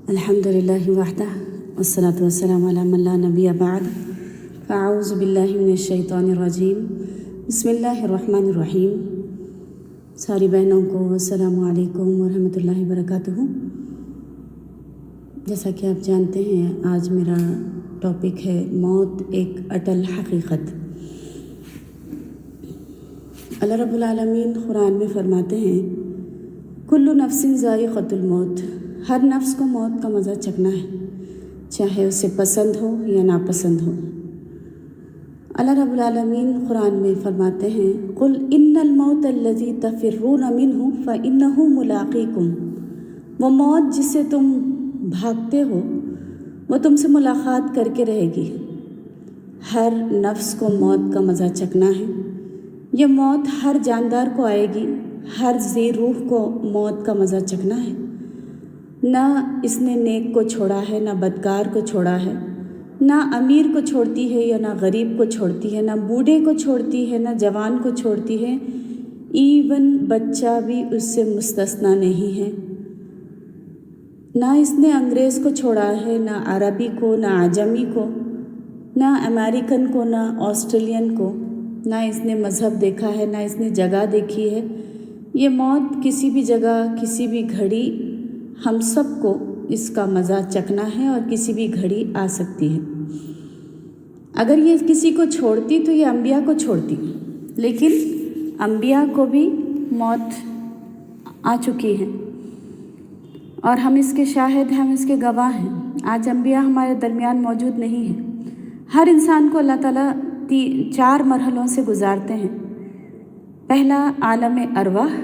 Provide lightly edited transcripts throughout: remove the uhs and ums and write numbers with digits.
الحمدللہ وحدہ والصلاۃ والسلام علی من لا نبی بعد فاعوذ باللہ من الشیطان الرجیم بسم اللہ الرحمن الرحیم۔ ساری بہنوں کو السلام علیکم ورحمۃ اللہ وبرکاتہ۔ جیسا کہ آپ جانتے ہیں آج میرا ٹاپک ہے موت ایک اٹل حقیقت۔ اللہ رب العالمین قرآن میں فرماتے ہیں کل نفس ذائقۃ الموت، ہر نفس کو موت کا مزہ چکھنا ہے، چاہے اسے پسند ہو یا ناپسند ہو۔ اللہ رب العالمین قرآن میں فرماتے ہیں قل ان الموت الذی تفرون منہ فانہ ملاقیکم، وہ موت جس سے تم بھاگتے ہو وہ تم سے ملاقات کر کے رہے گی۔ ہر نفس کو موت کا مزہ چکھنا ہے۔ یہ موت ہر جاندار کو آئے گی، ہر ذی روح کو موت کا مزہ چکھنا ہے۔ نہ اس نے نیک کو چھوڑا ہے، نہ بدکار کو چھوڑا ہے، نہ امیر کو چھوڑتی ہے یا نہ غریب کو چھوڑتی ہے، نہ بوڑھے کو چھوڑتی ہے، نہ جوان کو چھوڑتی ہے، ایون بچہ بھی اس سے مستثنا نہیں ہے۔ نہ اس نے انگریز کو چھوڑا ہے، نہ عربی کو، نہ عجمی کو، نہ امریکن کو، نہ آسٹریلین کو، نہ اس نے مذہب دیکھا ہے، نہ اس نے جگہ دیکھی ہے۔ یہ موت کسی بھی جگہ کسی بھی گھڑی ہم سب کو اس کا مزہ چکھنا ہے اور کسی بھی گھڑی آ سکتی ہے۔ اگر یہ کسی کو چھوڑتی تو یہ انبیاء کو چھوڑتی، لیکن انبیاء کو بھی موت آ چکی ہے اور ہم اس کے شاہد ہیں، ہم اس کے گواہ ہیں۔ آج انبیاء ہمارے درمیان موجود نہیں ہیں۔ ہر انسان کو اللہ تعالیٰ 4 مرحلوں سے گزارتے ہیں۔ پہلا عالم ارواح،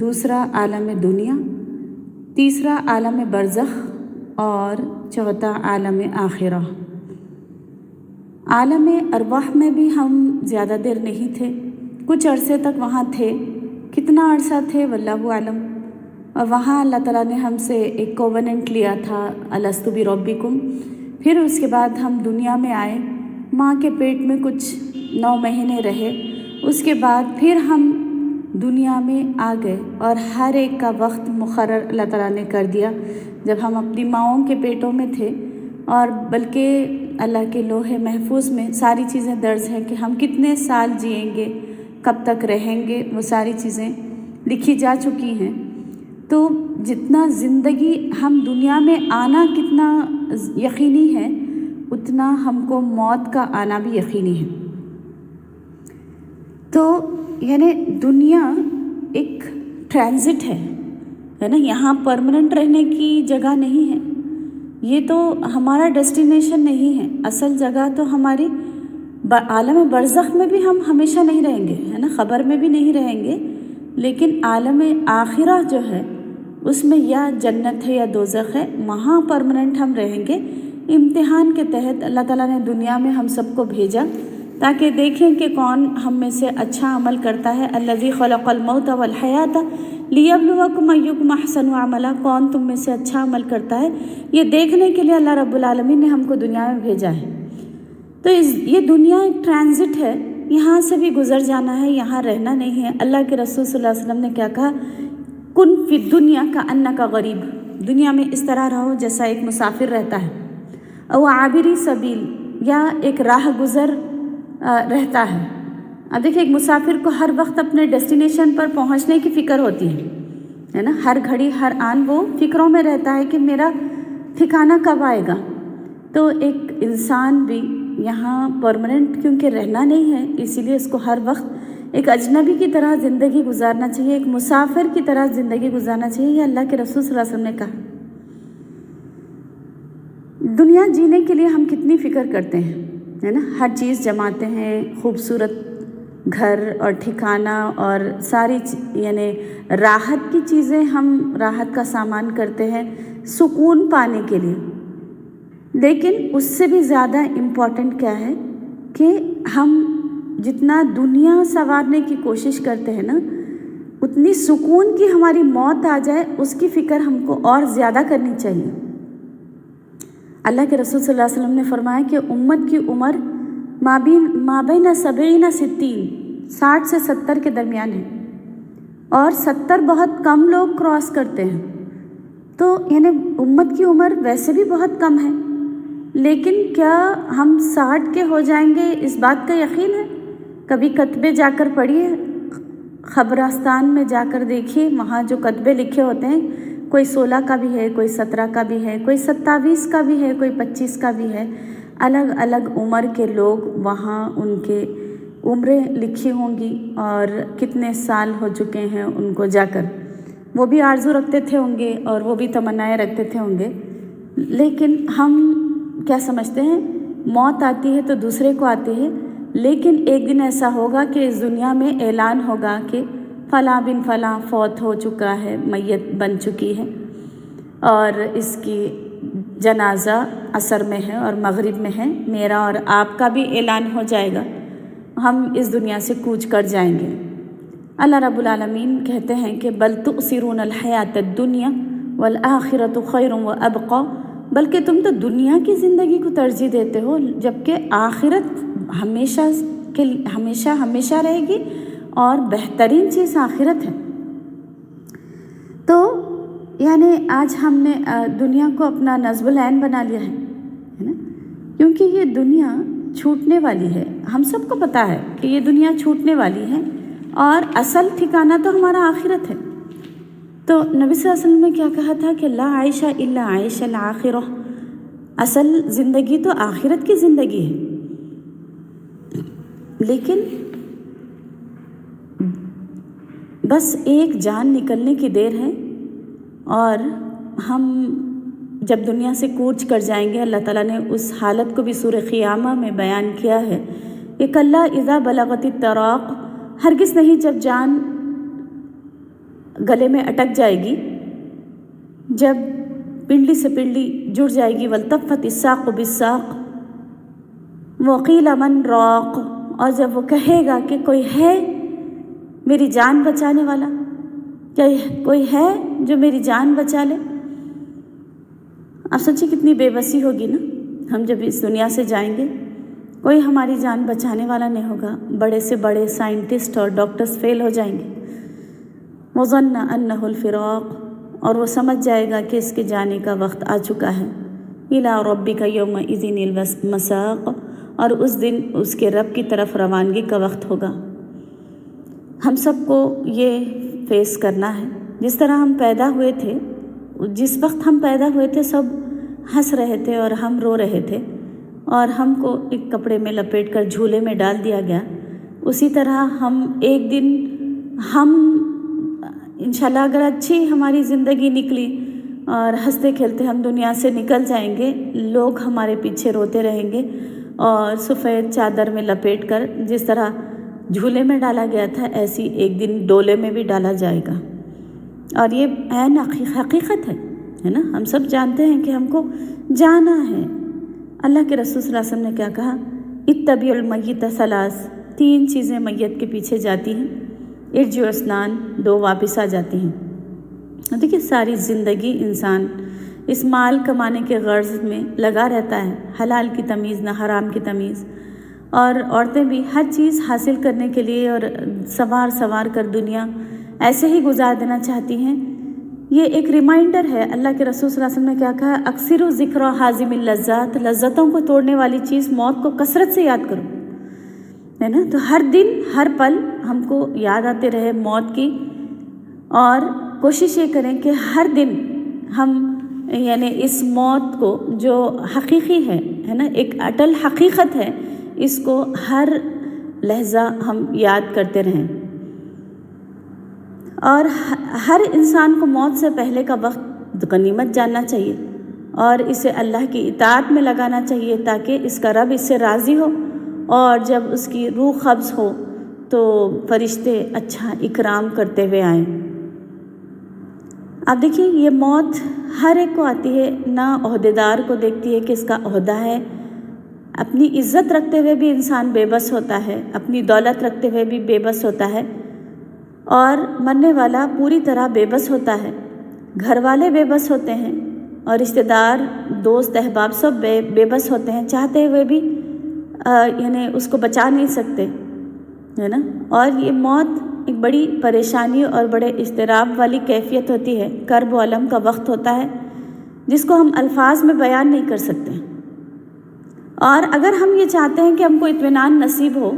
دوسرا عالم دنیا، تیسرا عالم برزخ اور چوتھا عالم آخرہ۔ عالم ارواح میں بھی ہم زیادہ دیر نہیں تھے، کچھ عرصے تک وہاں تھے۔ کتنا عرصہ تھے واللہ عالم۔ اور وہاں اللہ تعالیٰ نے ہم سے ایک کووننٹ لیا تھا الستو بربکم۔ پھر اس کے بعد ہم دنیا میں آئے، ماں کے پیٹ میں کچھ 9 مہینے رہے، اس کے بعد پھر ہم دنیا میں آ گئے اور ہر ایک کا وقت مقرر اللہ تعالیٰ نے کر دیا۔ جب ہم اپنی ماؤں کے پیٹوں میں تھے اور بلکہ اللہ کے لوح محفوظ میں ساری چیزیں درج ہیں کہ ہم کتنے سال جئیں گے، کب تک رہیں گے، وہ ساری چیزیں لکھی جا چکی ہیں۔ تو جتنا زندگی ہم دنیا میں آنا کتنا یقینی ہے، اتنا ہم کو موت کا آنا بھی یقینی ہے۔ تو یعنی دنیا ایک ٹرانزٹ ہے نا، یہاں پرماننٹ رہنے کی جگہ نہیں ہے۔ یہ تو ہمارا ڈیسٹینیشن نہیں ہے۔ اصل جگہ تو ہماری عالم برزخ میں بھی ہم ہمیشہ نہیں رہیں گے، ہے نا، قبر میں بھی نہیں رہیں گے، لیکن عالم آخرہ جو ہے اس میں یا جنت ہے یا دوزخ ہے، وہاں پرماننٹ ہم رہیں گے۔ امتحان کے تحت اللہ تعالیٰ نے دنیا میں ہم سب کو بھیجا تاکہ دیکھیں کہ کون ہم میں سے اچھا عمل کرتا ہے۔ الذی خلق الموت والحیات لیبلوکم ایکم احسن عملا، کون تم میں سے اچھا عمل کرتا ہے، یہ دیکھنے کے لیے اللہ رب العالمین نے ہم کو دنیا میں بھیجا ہے۔ تو یہ دنیا ایک ٹرانزٹ ہے، یہاں سے بھی گزر جانا ہے، یہاں رہنا نہیں ہے۔ اللہ کے رسول صلی اللہ علیہ وسلم نے کیا کہا، کن فی الدنیا کانک غریب، دنیا میں اس طرح رہو جیسا ایک مسافر رہتا ہے، او عابری سبیل، یا ایک راہ گزر رہتا ہے۔ اب دیکھیں، ایک مسافر کو ہر وقت اپنے ڈیسٹینیشن پر پہنچنے کی فکر ہوتی ہے نا، ہر گھڑی ہر آن وہ فکروں میں رہتا ہے کہ میرا ٹھکانہ کب آئے گا۔ تو ایک انسان بھی یہاں پرماننٹ کیونکہ رہنا نہیں ہے، اسی لیے اس کو ہر وقت ایک اجنبی کی طرح زندگی گزارنا چاہیے، ایک مسافر کی طرح زندگی گزارنا چاہیے۔ یہ اللہ کے رسول صلی اللہ علیہ وسلم نے کہا۔ دنیا جینے کے لیے ہم کتنی فکر کرتے ہیں، ہے نا، ہر چیز جماتے ہیں، خوبصورت گھر اور ٹھکانہ اور ساری یعنی راحت کی چیزیں، ہم راحت کا سامان کرتے ہیں سکون پانے کے لیے۔ لیکن اس سے بھی زیادہ امپورٹنٹ کیا ہے کہ ہم جتنا دنیا سنوارنے کی کوشش کرتے ہیں نا، اتنی سکون کی ہماری موت آ جائے اس کی فکر ہم کو اور زیادہ کرنی چاہیے۔ اللہ کے رسول صلی اللہ علیہ وسلم نے فرمایا کہ امت کی عمر مابین 70 60، 60 سے 70 کے درمیان ہے، اور 70 بہت کم لوگ کراس کرتے ہیں۔ تو یعنی امت کی عمر ویسے بھی بہت کم ہے، لیکن کیا ہم 60 کے ہو جائیں گے اس بات کا یقین ہے؟ کبھی کتبے جا کر پڑھیے، قبرستان میں جا کر دیکھیے، وہاں جو کتبے لکھے ہوتے ہیں، کوئی 16 کا بھی ہے، کوئی 17 کا بھی ہے، کوئی 27 کا بھی ہے، کوئی 25 کا بھی ہے، الگ الگ عمر کے لوگ وہاں ان کے عمریں لکھی ہوں گی اور کتنے سال ہو چکے ہیں ان کو جا کر، وہ بھی آرزو رکھتے تھے ہوں گے اور وہ بھی تمنائیں رکھتے تھے ہوں گے۔ لیکن ہم کیا سمجھتے ہیں، موت آتی ہے تو دوسرے کو آتی ہے، لیکن ایک دن ایسا ہوگا کہ اس دنیا میں اعلان ہوگا کہ فلاں بن فلاں فوت ہو چکا ہے، میت بن چکی ہے، اور اس کی جنازہ عصر میں ہے اور مغرب میں ہے، میرا اور آپ کا بھی اعلان ہو جائے گا، ہم اس دنیا سے کوچ کر جائیں گے۔ اللہ رب العالمین کہتے ہیں کہ بل تؤثرون الحیات الدنیا والآخرۃ خیر وابقی، بلکہ تم تو دنیا کی زندگی کو ترجیح دیتے ہو، جبکہ آخرت ہمیشہ رہے گی اور بہترین چیز آخرت ہے۔ تو یعنی آج ہم نے دنیا کو اپنا نصب العین بنا لیا ہے نا، کیونکہ یہ دنیا چھوٹنے والی ہے، ہم سب کو پتہ ہے کہ یہ دنیا چھوٹنے والی ہے اور اصل ٹھکانہ تو ہمارا آخرت ہے۔ تو نبی صلی اللہ علیہ وسلم نے کیا کہا تھا کہ لا عیش الا عیش الآخرہ، اصل زندگی تو آخرت کی زندگی ہے، لیکن بس ایک جان نکلنے کی دیر ہے اور ہم جب دنیا سے کوچ کر جائیں گے، اللہ تعالیٰ نے اس حالت کو بھی سورہ قیامہ میں بیان کیا ہے کہ کلا اذا بلغت التراق، ہرگز نہیں جب جان گلے میں اٹک جائے گی، جب پنڈلی سے پنڈلی جڑ جائے گی، والتفت الساق بالساق وقیل من راق، اور جب وہ کہے گا کہ کوئی ہے میری جان بچانے والا، کیا کوئی ہے جو میری جان بچا لے؟ آپ سوچیں کتنی بے بسی ہوگی نا، ہم جب اس دنیا سے جائیں گے کوئی ہماری جان بچانے والا نہیں ہوگا، بڑے سے بڑے سائنٹسٹ اور ڈاکٹرز فیل ہو جائیں گے، وظن انہ الفراق، اور وہ سمجھ جائے گا کہ اس کے جانے کا وقت آ چکا ہے، الی ربک یومئذ المساق، اور اس دن اس کے رب کی طرف روانگی کا وقت ہوگا۔ ہم سب کو یہ فیس کرنا ہے، جس طرح ہم پیدا ہوئے تھے، جس وقت ہم پیدا ہوئے تھے سب ہنس رہے تھے اور ہم رو رہے تھے اور ہم کو ایک کپڑے میں لپیٹ کر جھولے میں ڈال دیا گیا، اسی طرح ہم ایک دن انشاءاللہ اگر اچھی ہماری زندگی نکلی اور ہنستے کھیلتے ہم دنیا سے نکل جائیں گے، لوگ ہمارے پیچھے روتے رہیں گے اور سفید چادر میں لپیٹ کر جس طرح جھولے میں ڈالا گیا تھا ایسی ایک دن ڈولے میں بھی ڈالا جائے گا، اور یہ عین حقیقت ہے نا، ہم سب جانتے ہیں کہ ہم کو جانا ہے۔ اللہ کے رسول صلی اللہ علیہ وسلم نے کیا کہا، اتبعوا المیت ثلاث، 3 چیزیں میت کے پیچھے جاتی ہیں، ارجع اسنان، 2 واپس آ جاتی ہیں۔ دیکھیے ساری زندگی انسان اس مال کمانے کے غرض میں لگا رہتا ہے، حلال کی تمیز نہ حرام کی تمیز، اور عورتیں بھی ہر چیز حاصل کرنے کے لیے اور سوار کر دنیا ایسے ہی گزار دینا چاہتی ہیں۔ یہ ایک ریمائنڈر ہے، اللہ کے رسول صلی اللہ علیہ وسلم نے کیا کہا، اکثروا ذکر حازم اللذات، لذتوں کو توڑنے والی چیز موت کو کثرت سے یاد کرو، ہے نا۔ تو ہر دن ہر پل ہم کو یاد آتے رہے موت کی، اور کوشش یہ کریں کہ ہر دن ہم یعنی اس موت کو جو حقیقی ہے نا، ایک اٹل حقیقت ہے، اس کو ہر لحظہ ہم یاد کرتے رہیں، اور ہر انسان کو موت سے پہلے کا وقت غنیمت جاننا چاہیے اور اسے اللہ کی اطاعت میں لگانا چاہیے تاکہ اس کا رب اس سے راضی ہو، اور جب اس کی روح قبض ہو تو فرشتے اچھا اکرام کرتے ہوئے آئیں۔ اب دیکھیے یہ موت ہر ایک کو آتی ہے، نہ عہدیدار کو دیکھتی ہے کہ اس کا عہدہ ہے، اپنی عزت رکھتے ہوئے بھی انسان بے بس ہوتا ہے، اپنی دولت رکھتے ہوئے بھی بے بس ہوتا ہے، اور مرنے والا پوری طرح بے بس ہوتا ہے، گھر والے بے بس ہوتے ہیں اور رشتہ دار دوست احباب سب بے بس ہوتے ہیں، چاہتے ہوئے بھی یعنی اس کو بچا نہیں سکتے، ہے نا۔ اور یہ موت ایک بڑی پریشانی اور بڑے اضطراب والی کیفیت ہوتی ہے، کرب و الم کا وقت ہوتا ہے جس کو ہم الفاظ میں بیان نہیں کر سکتے، اور اگر ہم یہ چاہتے ہیں کہ ہم کو اطمینان نصیب ہو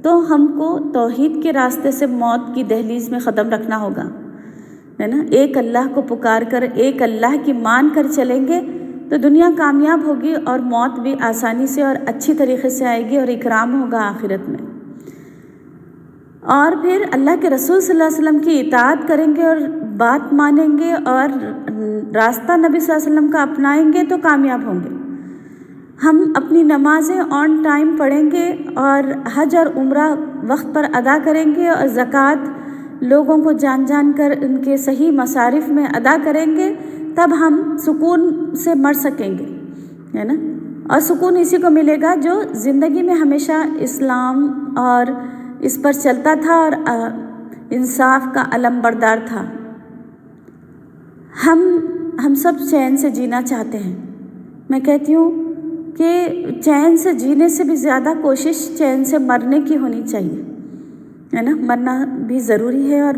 تو ہم کو توحید کے راستے سے موت کی دہلیز میں قدم رکھنا ہوگا، ہے نا۔ ایک اللہ کو پکار کر، ایک اللہ کی مان کر چلیں گے تو دنیا کامیاب ہوگی اور موت بھی آسانی سے اور اچھی طریقے سے آئے گی اور اکرام ہوگا آخرت میں۔ اور پھر اللہ کے رسول صلی اللہ علیہ وسلم کی اطاعت کریں گے اور بات مانیں گے اور راستہ نبی صلی اللہ علیہ وسلم کا اپنائیں گے تو کامیاب ہوں گے۔ ہم اپنی نمازیں آن ٹائم پڑھیں گے اور حج اور عمرہ وقت پر ادا کریں گے اور زکوٰۃ لوگوں کو جان جان کر ان کے صحیح مصارف میں ادا کریں گے، تب ہم سکون سے مر سکیں گے، ہے نا۔ اور سکون اسی کو ملے گا جو زندگی میں ہمیشہ اسلام اور اس پر چلتا تھا اور انصاف کا علم بردار تھا۔ ہم سب چین سے جینا چاہتے ہیں۔ میں کہتی ہوں کہ چین سے جینے سے بھی زیادہ کوشش چین سے مرنے کی ہونی چاہیے، ہے نا۔ مرنا بھی ضروری ہے اور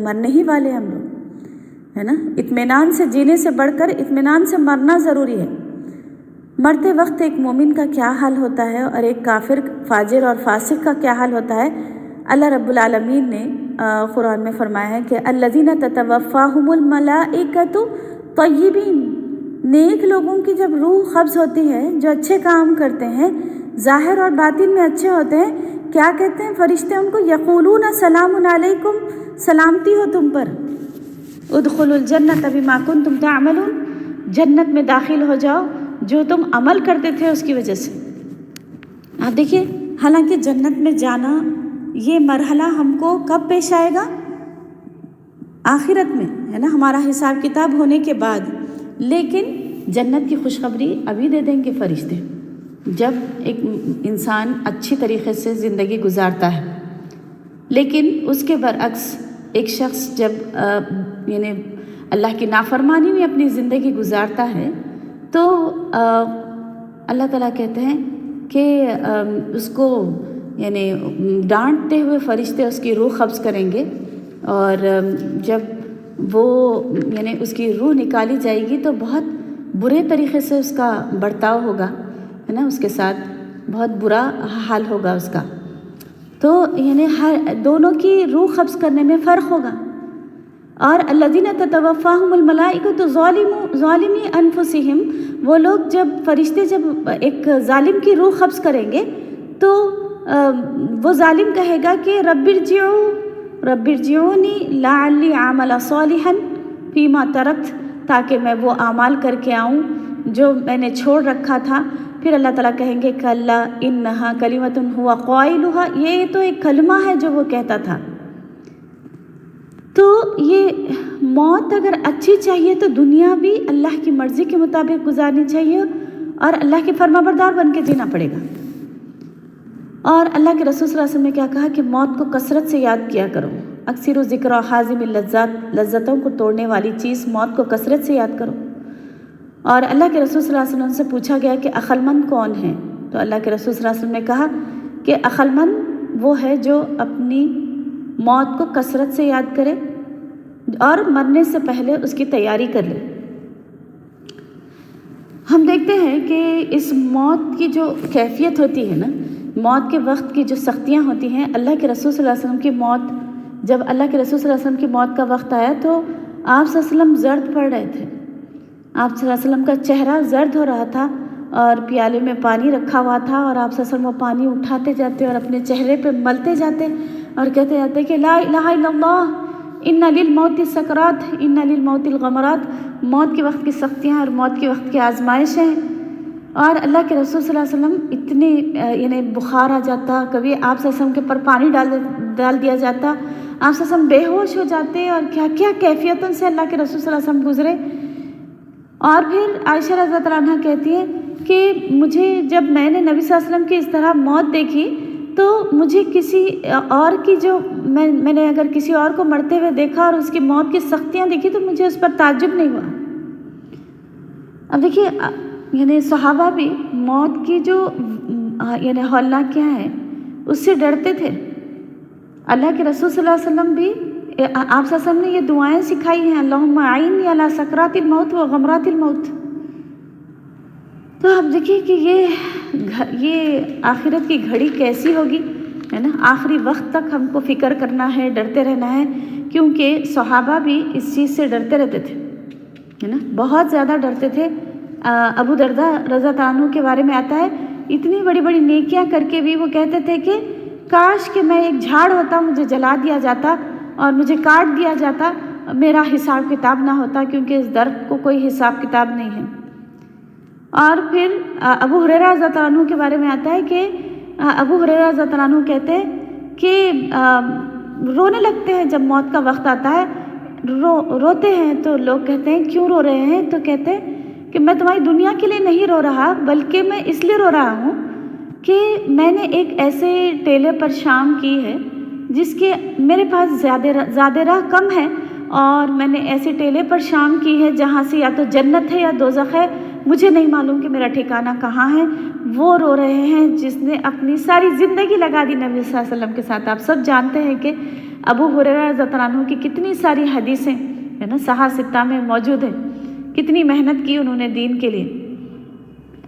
مرنے ہی والے ہم لوگ، ہے نا۔ اطمینان سے جینے سے بڑھ کر اطمینان سے مرنا ضروری ہے۔ مرتے وقت ایک مومن کا کیا حال ہوتا ہے اور ایک کافر، فاجر اور فاسق کا کیا حال ہوتا ہے، اللہ رب العالمین نے قرآن میں فرمایا ہے کہ الذین تتوفاہم الملائکۃ طیبین، نیک لوگوں کی جب روح قبض ہوتی ہے، جو اچھے کام کرتے ہیں، ظاہر اور باطن میں اچھے ہوتے ہیں، کیا کہتے ہیں فرشتے ان کو، یقولون سلام علیکم، سلامتی ہو تم پر، ادخلوا الجنۃ بما کنتم تعملون، جنت میں داخل ہو جاؤ جو تم عمل کرتے تھے اس کی وجہ سے۔ آپ دیکھیے، حالانکہ جنت میں جانا یہ مرحلہ ہم کو کب پیش آئے گا؟ آخرت میں، ہے نا، ہمارا حساب کتاب ہونے کے بعد، لیکن جنت کی خوشخبری ابھی دے دیں گے فرشتے جب ایک انسان اچھی طریقے سے زندگی گزارتا ہے۔ لیکن اس کے برعکس ایک شخص جب یعنی اللہ کی نافرمانی میں اپنی زندگی گزارتا ہے تو اللہ تعالیٰ کہتے ہیں کہ اس کو یعنی ڈانٹتے ہوئے فرشتے اس کی روح قبض کریں گے، اور جب وہ یعنی اس کی روح نکالی جائے گی تو بہت برے طریقے سے اس کا برتاؤ ہوگا، ہے نا، اس کے ساتھ بہت برا حال ہوگا اس کا۔ تو یعنی دونوں کی روح قبض کرنے میں فرق ہوگا۔ اور الذین تتوفاہم الملائکۃ ظالمی انفسہم، وہ لوگ جب فرشتے جب ایک ظالم کی روح قبض کریں گے تو وہ ظالم کہے گا کہ رب ارجعونی لعلی اعمل صالحا فیما ترکت، تاکہ میں وہ اعمال کر کے آؤں جو میں نے چھوڑ رکھا تھا۔ پھر اللہ تعالیٰ کہیں گے کلا انہا کلمۃ ہوا قائلھا، یہ تو ایک کلمہ ہے جو وہ کہتا تھا۔ تو یہ موت اگر اچھی چاہیے تو دنیا بھی اللہ کی مرضی کے مطابق گزارنی چاہیے اور اللہ کے فرما بردار بن کے جینا پڑے گا۔ اور اللہ کے رسول صلی اللہ علیہ وسلم نے کیا کہا کہ موت کو کثرت سے یاد کیا کرو، اکثر ذکر حازم اللذات، لذتوں کو توڑنے والی چیز موت کو کثرت سے یاد کرو۔ اور اللہ کے رسول صلی اللہ علیہ وسلم سے پوچھا گیا کہ عقلمند کون ہے؟ تو اللہ کے رسول صلی اللہ علیہ وسلم نے کہا کہ عقلمند وہ ہے جو اپنی موت کو کثرت سے یاد کرے اور مرنے سے پہلے اس کی تیاری کر لے۔ ہم دیکھتے ہیں کہ اس موت کی جو کیفیت ہوتی ہے نا، موت کے وقت کی جو سختیاں ہوتی ہیں، اللہ کے رسول صلی اللہ علیہ وسلم کی موت، جب اللہ کے رسول صلی اللہ علیہ وسلم کی موت کا وقت آیا تو آپ صلی اللہ علیہ وسلم زرد پڑ رہے تھے۔ آپ صلی اللہ علیہ وسلم کا چہرہ زرد ہو رہا تھا اور پیالے میں پانی رکھا ہوا تھا، اور آپ صلی اللہ علیہ وسلم وہ پانی اٹھاتے جاتے اور اپنے چہرے پہ ملتے جاتے اور کہتے جاتے کہ لا الہ الا اللہ، ان للموت سکرات، ان للموت الغمرات، موت کے وقت کی سختیاں اور موت کے وقت کی آزمائشیں۔ اور اللہ کے رسول صلی اللہ علیہ وسلم اتنے یعنی بخار آ جاتا، کبھی آپ صلی اللہ علیہ وسلم کے پر پانی ڈال دیا جاتا، آپ صلی اللہ علیہ وسلم بے ہوش ہو جاتے، اور کیا کیا کیفیتوں سے اللہ کے رسول صلی اللہ علیہ وسلم گزرے۔ اور پھر عائشہ رضی اللہ عنہا کہتی ہے کہ مجھے جب میں نے نبی صلی اللہ علیہ وسلم کی اس طرح موت دیکھی تو مجھے کسی اور کی جو میں نے اگر کسی اور کو مرتے ہوئے دیکھا اور اس کی موت کی سختیاں دیکھی تو مجھے اس پر تعجب نہیں ہوا۔ اب دیکھیے یعنی صحابہ بھی موت کی جو یعنی ہولناک کیا ہے اس سے ڈرتے تھے، اللہ کے رسول صلی اللہ علیہ وسلم بھی آپ صلی اللہ علیہ وسلم نے یہ دعائیں سکھائی ہیں، اللہم اعنی علی سکرات الموت و غمرات الموت۔ تو آپ دیکھیے کہ یہ آخرت کی گھڑی کیسی ہوگی، ہے نا۔ آخری وقت تک ہم کو فکر کرنا ہے، ڈرتے رہنا ہے، کیونکہ صحابہ بھی اس چیز سے ڈرتے رہتے تھے، ہے نا، بہت زیادہ ڈرتے تھے۔ ابو درداء رضی اللہ عنہ کے بارے میں آتا ہے، اتنی بڑی بڑی نیکیاں کر کے بھی وہ کہتے تھے کہ کاش کہ میں ایک جھاڑ ہوتا، مجھے جلا دیا جاتا اور مجھے کاٹ دیا جاتا، میرا حساب کتاب نہ ہوتا، کیونکہ اس درد کو کوئی حساب کتاب نہیں ہے۔ اور پھر ابو ہریرہ رضی اللہ عنہ کے بارے میں آتا ہے کہ ابو ہریرہ رضی اللہ عنہ کہتے ہیں کہ رونے لگتے ہیں جب موت کا وقت آتا ہے، روتے ہیں تو لوگ کہتے ہیں کیوں رو رہے ہیں، تو کہتے ہیں کہ میں تمہاری دنیا کے لیے نہیں رو رہا، بلکہ میں اس لیے رو رہا ہوں کہ میں نے ایک ایسے ٹیلے پر شام کی ہے جس کے میرے پاس زیادہ راہ کم ہے، اور میں نے ایسے ٹیلے پر شام کی ہے جہاں سے یا تو جنت ہے یا دوزخ ہے، مجھے نہیں معلوم کہ میرا ٹھکانہ کہاں ہے۔ وہ رو رہے ہیں جس نے اپنی ساری زندگی لگا دی نبی صلی اللہ علیہ وسلم کے ساتھ۔ آپ سب جانتے ہیں کہ ابو ہریرہ رضی اللہ عنہ کی کتنی ساری حدیثیں، ہے نا، صحاح ستہ میں موجود ہیں، کتنی محنت کی انہوں نے دین کے لیے۔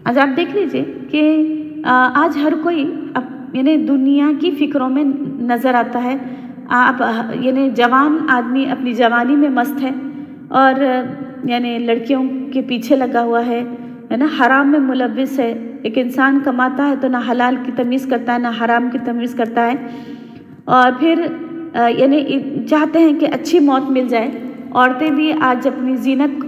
آج آپ دیکھ لیجئے کہ آج ہر کوئی یعنی دنیا کی فکروں میں نظر آتا ہے۔ آپ یعنی جوان آدمی اپنی جوانی میں مست ہے، اور یعنی لڑکیوں کے پیچھے لگا ہوا ہے نا، حرام میں ملوث ہے۔ ایک انسان کماتا ہے تو نہ حلال کی تمیز کرتا ہے نہ حرام کی تمیز کرتا ہے، اور پھر یعنی چاہتے ہیں کہ اچھی موت مل جائے۔ عورتیں بھی آج اپنی زینت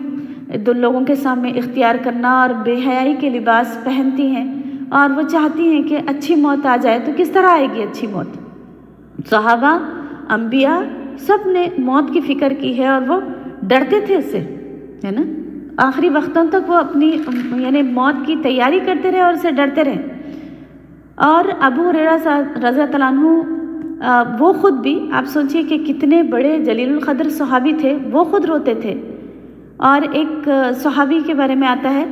دو لوگوں کے سامنے اختیار کرنا اور بے حیائی کے لباس پہنتی ہیں، اور وہ چاہتی ہیں کہ اچھی موت آ جائے۔ تو کس طرح آئے گی اچھی موت؟ صحابہ، انبیاء سب نے موت کی فکر کی ہے، اور وہ ڈرتے تھے اس سے، ہے نا۔ آخری وقتوں تک وہ اپنی یعنی موت کی تیاری کرتے رہے اور اسے ڈرتے رہے۔ اور ابو ہریرہ رضی اللہ عنہ وہ خود بھی، آپ سوچئے کہ کتنے بڑے جلیل القدر صحابی تھے، وہ خود روتے تھے۔ اور ایک صحابی کے بارے میں آتا ہے،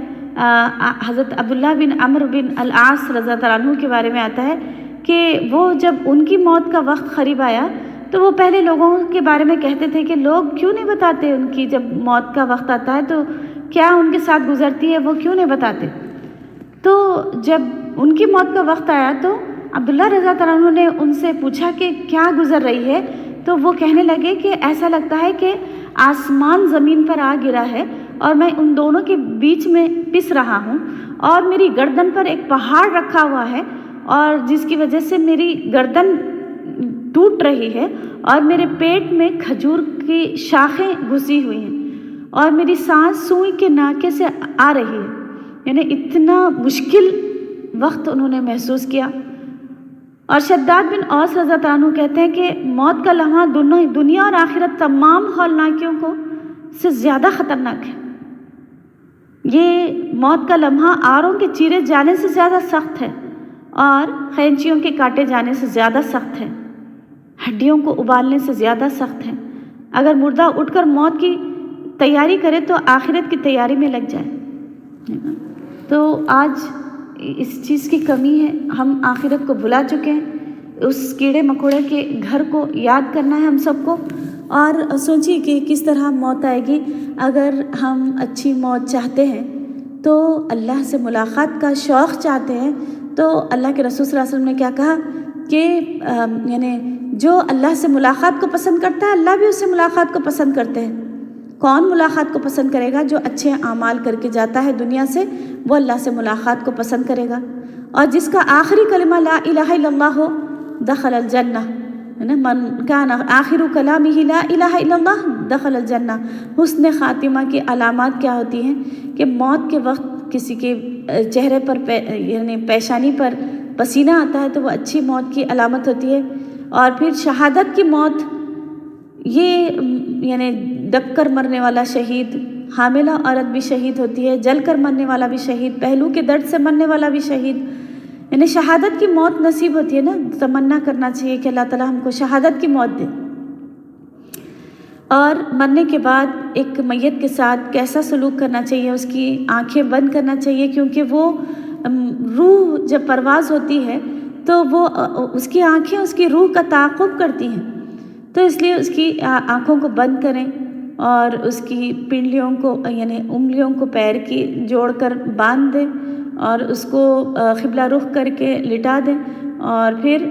حضرت عبداللہ بن عمرو بن العاص رضی اللہ عنہ کے بارے میں آتا ہے کہ وہ جب ان کی موت کا وقت قریب آیا تو وہ پہلے لوگوں کے بارے میں کہتے تھے کہ لوگ کیوں نہیں بتاتے ان کی، جب موت کا وقت آتا ہے تو کیا ان کے ساتھ گزرتی ہے وہ کیوں نہیں بتاتے۔ تو جب ان کی موت کا وقت آیا تو عبداللہ رضی اللہ عنہ نے ان سے پوچھا کہ کیا گزر رہی ہے، تو وہ کہنے لگے کہ ایسا لگتا ہے کہ آسمان زمین پر آ گرا ہے، اور میں ان دونوں کے بیچ میں پس رہا ہوں، اور میری گردن پر ایک پہاڑ رکھا ہوا ہے، اور جس کی وجہ سے میری گردن ٹوٹ رہی ہے، اور میرے پیٹ میں کھجور کی شاخیں گھسی ہوئی ہیں، اور میری سانس سوئی کے ناکے سے آ رہی ہے۔ یعنی اتنا مشکل وقت انہوں نے محسوس کیا۔ اور شداد بن اوس رضی اللہ عنہ کہتے ہیں کہ موت کا لمحہ دنیا اور آخرت تمام ہولناکیوں کو سے زیادہ خطرناک ہے۔ یہ موت کا لمحہ آروں کے چیرے جانے سے زیادہ سخت ہے، اور خینچیوں کے کاٹے جانے سے زیادہ سخت ہے، ہڈیوں کو ابالنے سے زیادہ سخت ہے۔ اگر مردہ اٹھ کر موت کی تیاری کرے تو آخرت کی تیاری میں لگ جائے۔ تو آج اس چیز کی کمی ہے، ہم آخرت کو بھلا چکے ہیں۔ اس کیڑے مکوڑے کے گھر کو یاد کرنا ہے ہم سب کو، اور سوچیے کہ کس طرح موت آئے گی۔ اگر ہم اچھی موت چاہتے ہیں تو اللہ سے ملاقات کا شوق چاہتے ہیں، تو اللہ کے رسول صلی اللہ علیہ وسلم نے کیا کہا کہ یعنی جو اللہ سے ملاقات کو پسند کرتا ہے اللہ بھی اس سے ملاقات کو پسند کرتے ہیں۔ کون ملاقات کو پسند کرے گا؟ جو اچھے اعمال کر کے جاتا ہے دنیا سے، وہ اللہ سے ملاقات کو پسند کرے گا۔ اور جس کا آخری کلمہ لا الہ الا اللہ ہو دخل الجنہ، ہے نا، من کان آخر کلامہ لا الہ الا اللہ دخل الجنہ۔ حسن خاتمہ کی علامات کیا ہوتی ہیں کہ موت کے وقت کسی کے چہرے پر یعنی پیشانی پر پسینہ آتا ہے تو وہ اچھی موت کی علامت ہوتی ہے۔ اور پھر شہادت کی موت، یہ یعنی دب کر مرنے والا شہید، حاملہ عورت بھی شہید ہوتی ہے، جل کر مرنے والا بھی شہید، پہلو کے درد سے مرنے والا بھی شہید، یعنی شہادت کی موت نصیب ہوتی ہے نا۔ تمنا کرنا چاہیے کہ اللہ تعالیٰ ہم کو شہادت کی موت دے۔ اور مرنے کے بعد ایک میت کے ساتھ کیسا سلوک کرنا چاہیے، اس کی آنکھیں بند کرنا چاہیے، کیونکہ وہ روح جب پرواز ہوتی ہے تو وہ اس کی آنکھیں اس کی روح کا تعاقب کرتی ہیں، تو اس لیے اس کی آنکھوں کو بند کریں اور اس کی پنڈلیوں کو یعنی انگلیوں کو پیر کی جوڑ کر باندھ دیں اور اس کو قبلہ رخ کر کے لٹا دیں، اور پھر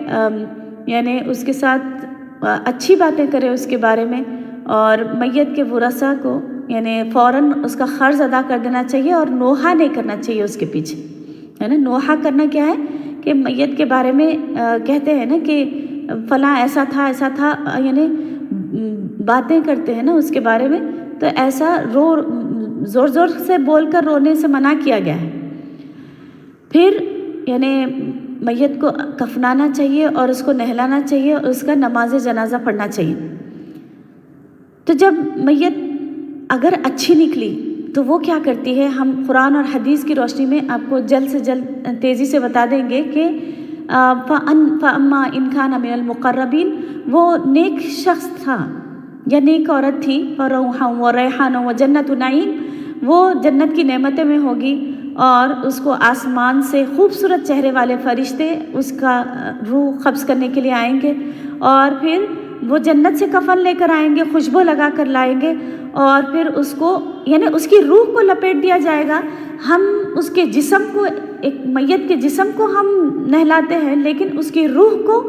یعنی اس کے ساتھ اچھی باتیں کریں اس کے بارے میں، اور میت کے ورثاء کو یعنی فوراً اس کا قرض ادا کر دینا چاہیے اور نوحہ نہیں کرنا چاہیے اس کے پیچھے، ہے نا۔ نوحہ کرنا کیا ہے کہ میت کے بارے میں کہتے ہیں نا کہ فلاں ایسا تھا یعنی باتیں کرتے ہیں نا اس کے بارے میں، تو ایسا زور زور سے بول کر رونے سے منع کیا گیا ہے۔ پھر یعنی میت کو کفنانا چاہیے اور اس کو نہلانا چاہیے اور اس کا نماز جنازہ پڑھنا چاہیے۔ تو جب میت اگر اچھی نکلی تو وہ کیا کرتی ہے، ہم قرآن اور حدیث کی روشنی میں آپ کو جلد سے جلد تیزی سے بتا دیں گے کہ فَأَمَّا إِنْ كَانَ مِنَ الْمُقَرَّبِينَ، وہ نیک شخص تھا یا نیک عورت تھی، فَرَوْحٌ وَرَيْحَانٌ وَجَنَّتُ نَعِيمٍ، وہ جنت کی نعمتیں میں ہوگی اور اس کو آسمان سے خوبصورت چہرے والے فرشتے اس کا روح قبض کرنے کے لیے آئیں گے، اور پھر وہ جنت سے کفن لے کر آئیں گے، خوشبو لگا کر لائیں گے، اور پھر اس کو یعنی اس کی روح کو لپیٹ دیا جائے گا۔ ہم اس کے جسم کو، ایک میت کے جسم کو ہم نہلاتے ہیں، لیکن اس کی روح کو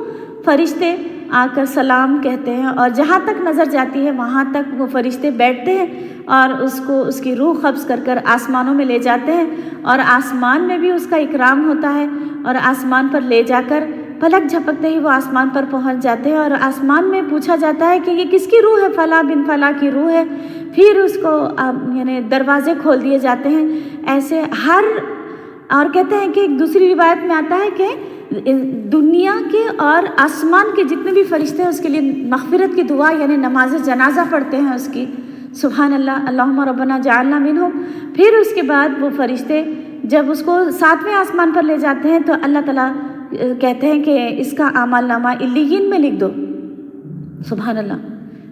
فرشتے آ کر سلام کہتے ہیں، اور جہاں تک نظر جاتی ہے وہاں تک وہ فرشتے بیٹھتے ہیں اور اس کو اس کی روح قبض کر کر آسمانوں میں لے جاتے ہیں، اور آسمان میں بھی اس کا اکرام ہوتا ہے، اور آسمان پر لے جا کر پلک جھپکتے ہی وہ آسمان پر پہنچ جاتے ہیں، اور آسمان میں پوچھا جاتا ہے کہ یہ کس کی روح ہے، فلاں بن فلاں کی روح ہے، پھر اس کو یعنی دروازے کھول دیے جاتے ہیں۔ ایسے اور کہتے ہیں کہ ایک دوسری روایت میں آتا ہے کہ دنیا کے اور آسمان کے جتنے بھی فرشتے ہیں اس کے لیے مغفرت کی دعا یعنی نماز جنازہ پڑھتے ہیں اس کی، سبحان اللہ، اللہم ربنا جعلنا منہم۔ پھر اس کے بعد وہ فرشتے جب اس کو 7ویں آسمان پر لے جاتے ہیں تو اللہ تعالیٰ کہتے ہیں کہ اس کا اعمال نامہ علیین میں لکھ دو، سبحان اللہ۔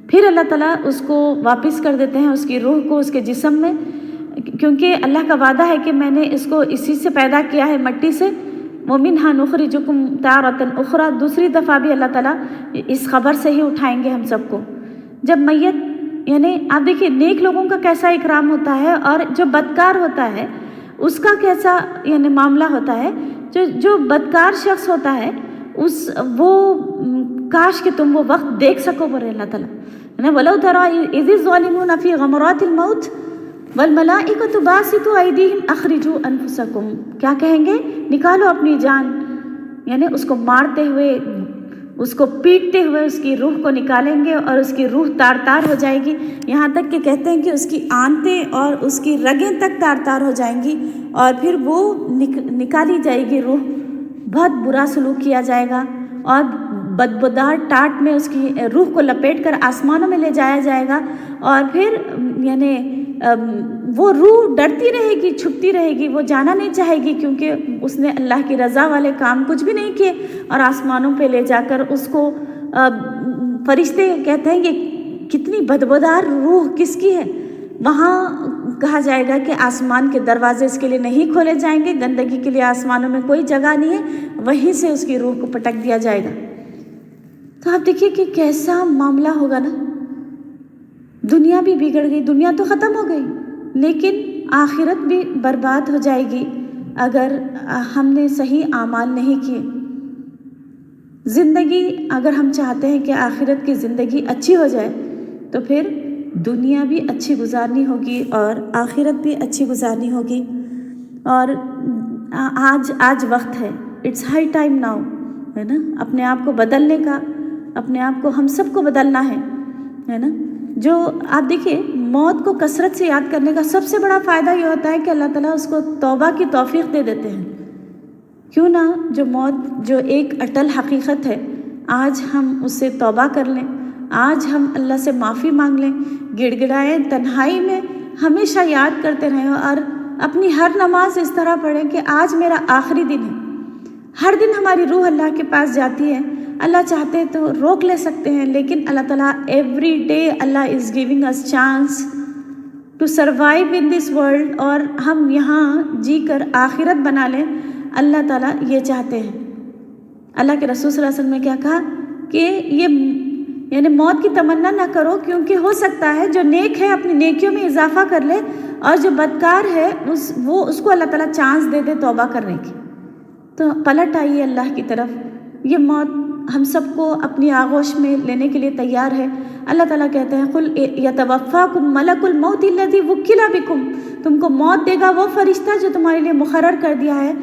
پھر اللہ تعالیٰ اس کو واپس کر دیتے ہیں، اس کی روح کو اس کے جسم میں، کیونکہ اللہ کا وعدہ ہے کہ میں نے اس کو اسی سے پیدا کیا ہے، مٹی سے، وَمِنْهَا نُخْرِجُكُمْ تَارَةً أُخْرَىٰ، دوسری دفعہ بھی اللہ تعالیٰ اس خبر سے ہی اٹھائیں گے ہم سب کو۔ جب میت یعنی آپ دیکھیے نیک لوگوں کا کیسا اکرام ہوتا ہے، اور جو بدکار ہوتا ہے اس کا کیسا یعنی معاملہ ہوتا ہے۔ جو بدکار شخص ہوتا ہے وہ کاش کہ تم وہ وقت دیکھ سکو، بولے اللہ تعالیٰ، وَلَوْ تَرَىٰ إِذِ الظَّالِمُونَ فِي غَمَرَاتِ الْمَوْتِ وَالْمَلَائِكَةُ بَاسِطُو أَيْدِيهِمْ أَخْرِجُوا أَنفُسَكُمْ، کیا کہیں گے، نکالو اپنی جان، یعنی اس کو مارتے ہوئے، اس کو پیٹتے ہوئے اس کی روح کو نکالیں گے، اور اس کی روح تار تار ہو جائے گی، یہاں تک کہ کہتے ہیں کہ اس کی آنتیں اور اس کی رگیں تک تار تار ہو جائیں گی، اور پھر وہ نکالی جائے گی روح، بہت برا سلوک کیا جائے گا، اور بدبودار ٹاٹ میں اس کی روح کو لپیٹ کر آسمانوں میں لے جایا جائے گا، اور پھر یعنی وہ روح ڈرتی رہے گی، چھپتی رہے گی، وہ جانا نہیں چاہے گی، کیونکہ اس نے اللہ کی رضا والے کام کچھ بھی نہیں کیے، اور آسمانوں پہ لے جا کر اس کو فرشتے کہتے ہیں کہ کتنی بدبودار روح کس کی ہے، وہاں کہا جائے گا کہ آسمان کے دروازے اس کے لیے نہیں کھولے جائیں گے، گندگی کے لیے آسمانوں میں کوئی جگہ نہیں ہے، وہیں سے اس کی روح کو پٹک دیا جائے گا۔ تو آپ دیکھیے کہ کیسا معاملہ ہوگا نا، دنیا بھی بگڑ گئی، دنیا تو ختم ہو گئی، لیکن آخرت بھی برباد ہو جائے گی اگر ہم نے صحیح اعمال نہیں کیے۔ زندگی اگر ہم چاہتے ہیں کہ آخرت کی زندگی اچھی ہو جائے تو پھر دنیا بھی اچھی گزارنی ہوگی اور آخرت بھی اچھی گزارنی ہوگی، اور آج وقت ہے، اٹس ہائی ٹائم ناؤ، ہے نا، اپنے آپ کو بدلنے کا، اپنے آپ کو ہم سب کو بدلنا ہے نا۔ جو آپ دیکھیے موت کو کثرت سے یاد کرنے کا سب سے بڑا فائدہ یہ ہوتا ہے کہ اللہ تعالیٰ اس کو توبہ کی توفیق دے دیتے ہیں۔ کیوں نہ جو موت جو ایک اٹل حقیقت ہے، آج ہم اس سے توبہ کر لیں، آج ہم اللہ سے معافی مانگ لیں، گڑ گڑائیں، تنہائی میں ہمیشہ یاد کرتے رہیں، اور اپنی ہر نماز اس طرح پڑھیں کہ آج میرا آخری دن ہے۔ ہر دن ہماری روح اللہ کے پاس جاتی ہے، اللہ چاہتے تو روک لے سکتے ہیں، لیکن اللہ تعالیٰ every day Allah is giving us chance to survive in this world, اور ہم یہاں جی کر آخرت بنا لیں، اللہ تعالیٰ یہ چاہتے ہیں۔ اللہ کے رسول صلی اللہ علیہ وسلم نے کیا کہا کہ یہ یعنی موت کی تمنا نہ کرو، کیونکہ ہو سکتا ہے جو نیک ہے اپنی نیکیوں میں اضافہ کر لے، اور جو بدکار ہے اس کو اللہ تعالیٰ چانس دے دے توبہ کرنے کی۔ تو پلٹ آئیے اللہ کی طرف، یہ موت ہم سب کو اپنی آغوش میں لینے کے لیے تیار ہے۔ اللہ تعالیٰ کہتے ہیں قُلْ يَتَوَفَّاكُمْ مَلَكُ الْمَوْتِ الَّذِي وُكِّلَ بِكُمْ، تم کو موت دے گا وہ فرشتہ جو تمہارے لیے مقرر کر دیا ہے،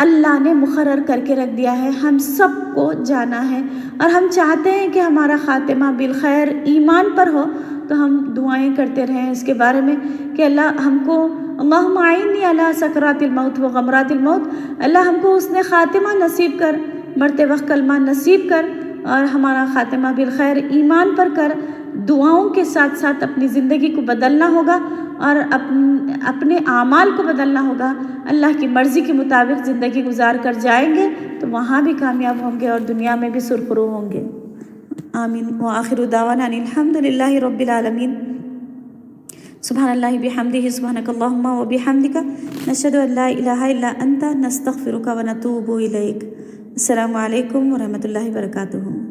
اللہ نے مقرر کر کے رکھ دیا ہے، ہم سب کو جانا ہے، اور ہم چاہتے ہیں کہ ہمارا خاتمہ بالخیر ایمان پر ہو، تو ہم دعائیں کرتے رہیں اس کے بارے میں کہ اللہ ہم کو اللہم اعنی علی سکرات الموت و غمرات الموت، اللہ ہم کو حسن خاتمہ نصیب کر، مرتے وقت کلمہ نصیب کر، اور ہمارا خاتمہ بالخیر ایمان پر کر۔ دعاؤں کے ساتھ ساتھ اپنی زندگی کو بدلنا ہوگا اور اپنے اعمال کو بدلنا ہوگا۔ اللہ کی مرضی کے مطابق زندگی گزار کر جائیں گے تو وہاں بھی کامیاب ہوں گے اور دنیا میں بھی سرخرو ہوں گے۔ آمین۔ وآخر دعوانا ان الحمدللہ رب العالمین۔ سبحان اللہ بحمدہ، سبحانک اللہم وبحمدک، نشہد ان لا الہ الا انت، نستغفرک ونتوب الیک۔ السلام علیکم ورحمۃ اللہ وبرکاتہ۔